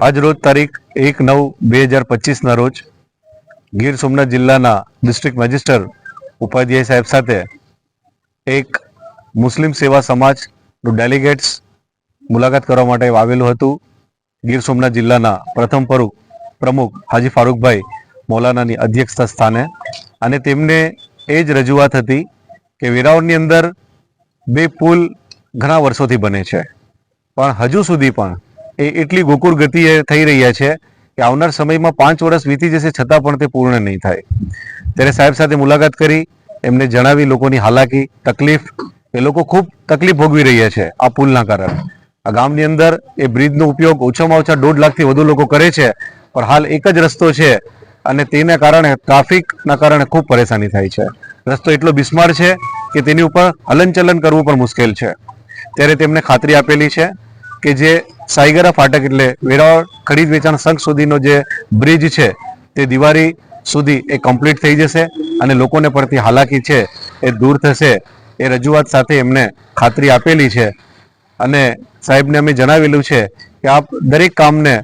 આજ રોજ તારીખ 1/9/2025 રોજ ગીર સોમનાથ જિલ્લાના ડિસ્ટ્રિક્ટ મેજિસ્ટર ઉપાધ્યાય સાહેબ સાથે એક મુસ્લિમ સેવા સમાજનું ડેલિગેટ્સ મુલાકાત કરવા માટે આવેલું હતું. ગીર સોમનાથ જિલ્લાના પ્રથમ પ્રમુખ હાજી ફારૂકભાઈ મૌલાનાની અધ્યક્ષતા સ્થાને, અને તેમને એ જ રજૂઆત હતી કે વેરાવળની અંદર બે પુલ ઘણા વર્ષોથી બને છે, પણ હજુ સુધી પણ એ એટલી ગોકુળ ગતિએ થઈ રહ્યા છે કે આવનાર સમયમાં 5 વર્ષ વીતી જશે છતાં પણ તે પૂર્ણ નહીં થાય. ત્યારે સાહેબ સાથે મુલાકાત કરી એમને જણાવી લોકોની હાલાકી તકલીફ, એ લોકો ખૂબ તકલીફ ભોગવી રહ્યા છે આ પુલના કારણે. આ ગામની અંદર એ બ્રિજનો ઉપયોગ ઓછામાં ઓછા 1.5 લાખથી વધુ લોકો કરે છે, પણ હાલ એક જ રસ્તો છે અને તેના કારણે ટ્રાફિકના કારણે ખૂબ પરેશાની થાય છે. રસ્તો એટલો બિસ્માર છે કે તેની ઉપર હલનચલન કરવું પણ મુશ્કેલ છે. ત્યારે તેમને ખાતરી આપેલી છે કે જે સાઈગરા ફાટક એટલે વેરાવળ ખરીદ વેચાણ સંઘ સુધીનો જે બ્રિજ છે તે દિવાળી સુધી એ કમ્પ્લીટ થઈ જશે અને લોકોને પડતી હાલાકી છે એ દૂર થશે. એ રજૂઆત સાથે એમને ખાતરી આપેલી છે અને સાહેબને અમે જણાવેલું છે કે આપ દરેક કામને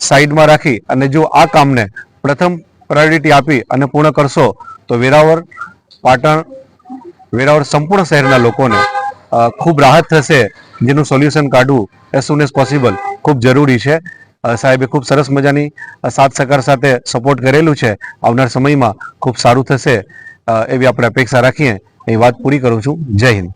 સાઈડમાં રાખી અને જો આ કામને પ્રથમ પ્રાયોરિટી આપી અને પૂર્ણ કરશો તો વેરાવળ પાટણ વેરાવળ સંપૂર્ણ શહેરના લોકોને ખૂબ રાહત થશે, જેનું સોલ્યુશન કાઢવું એઝ સુન એઝ પોસિબલ ખૂબ જરૂરી છે. સાહેબે ખૂબ સરસ મજાની સાથ સહકાર સાથે સપોર્ટ કરેલું છે. આવનાર સમયમાં ખૂબ સારું થશે એવી આપણે અપેક્ષા રાખીએ. એ વાત પૂરી કરું છું. જય હિન્દ.